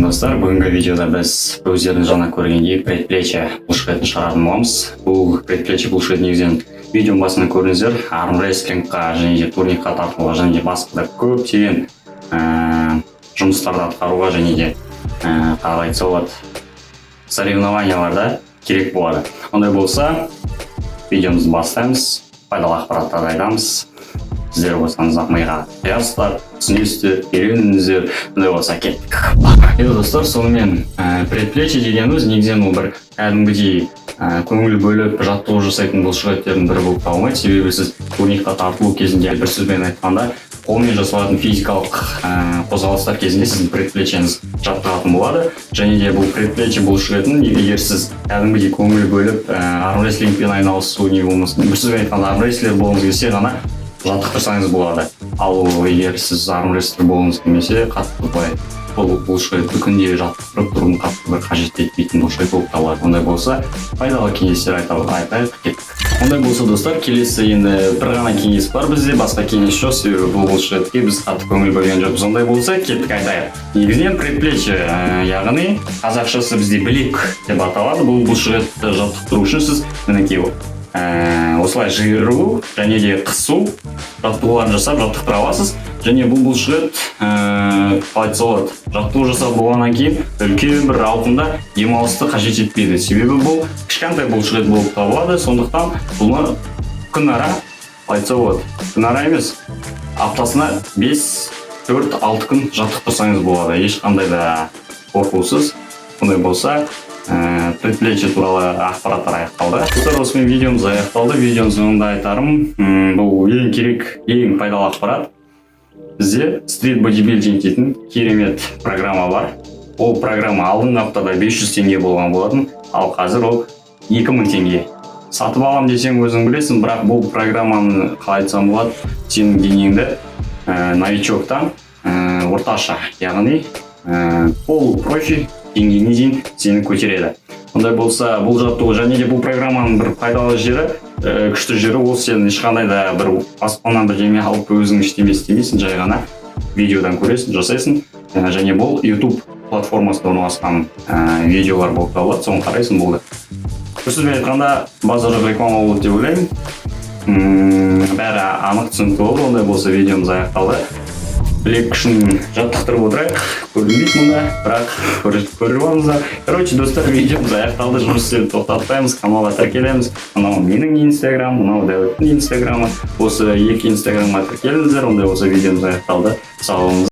достар, бүгінгі видеода біз өздеріңіз жаңа көргендей предплечье бұлшықетін шығаратын боламыз. Бұл предплечье бұлшықет негізінен видеоның басында көрдіңіздер, армрестлингқа және де турникқа тартуға және де басқа да көптеген жұмыстарды атқаруға және де қалай айтса болады, соревнованияларда керек болады. Ондай болса, видеомызды бастаймыз, пайдалы ақпараттарды айтамыз. Сіздер болсаңыз миға қоясыздар, түсінесіздер, үйреніңіздер, ондай болса кеттік. Достар, сонымен предплечье дегеніміз негізінен ол бір кәдімгідей көңіл бөліп жаттығу жасайтын бұлшықеттердің бірі болып табылмайды. Себебі сіз турникқа тартылу кезінде, бір сөзбен айтқанда, қолмен жасалатын физикалық қозғалыстар кезінде сіздің предплечьеңіз жаттығатын болады. Және де бұл предплечье бұлшықетін егер сіз кәдімгідей көңіл бөліп армрестлингпен айналысу не болмасын, бір сөзбен айтқанда армрестлер болғыңыз келсе ғана жаттықтырсаңыз болады. Ал егер сіз армрестлер болғыңыз келмесе, қатты бұлшықетті күнде жаттықтырып тұруын қатты бір қажет етпейтін бұлшықет болып табылады. Ондай болса, пайдалы кеңестер айтайық кеттік. Ондай болса достар, келесі енді бір ғана кеңес бар бізде, басқа кеңес жоқ, себебі бұл бұлшықетке біз қатты көңіл бөлген жоқпыз. Ондай болса, кеттік айтайық. Негізінен предплечье, яғни қазақшасы бізде білек деп аталады. Бұл бұлшықетті жаттықтыру үшін сіз мінекей осылай жиыру және де қысу жаттығуларын жасап жаттықтыра аласыз. Және бұл бұлшықет айтса болады, жаттығу жасап болғаннан кейін үлкен бір ауқымда демалысты қажет етпейді. Себебі бұл кішкентай бұлшықет болып табылады. Сондықтан бұны күнара айтса болады, күнара емес, аптасына 5-4-6 күн жаттықтырсаңыз болады. Ешқандай да қорқусыз. Ондай болса, предплечье туралы ақпараттар аяқталды. Осымен видеомыз аяқталды. Видеоның соңында айтарым, бұл ең керек, ең пайдалы ақпарат. Бізде стрит бодибилдинг дейтін керемет программа бар. Ол программа алдыңғы аптада 500 теңге болған болатын, ал қазір ол 2000 теңге. Сатып алам десең өзің білесің, бірақ бұл программаны қалай айтсам болады, сенің денеңді новичоктан орташа, яғни полупрофи деңгейіне дейін сені көтереді. Ондай болса, бұл жаттығу және де бұл программаның бір пайдалы жері, күшті жері, ол сен ешқандай да бір аспаннан бірдеме алып өзің ештеме істемейсің, жай ғана видеодан көресің, жасайсың. Және бұл YouTube платформасында орналасқан видеолар болып табылады, соны қарайсың болды. Бір сөзбен айтқанда, базар жоқ реклама болды деп ойлаймын. Бәрі анық түсінікті болды. Ондай болса, видеомыз аяқталды. Білек күшін жаттықтырып отырайық, көрінбейді мұнда, бірақ көріп алыңыздар. Короче, достар, видеомыз аяқталды, жұмыс істеп тоқтатпаймыз, каналға тіркелеміз. Мынау менің инстаграм, мынау Дәуіттің инстаграмы. Осы екі инстаграмға тіркеліңіздер, ондай болса видеомыз аяқталды. Сау болыңыздар.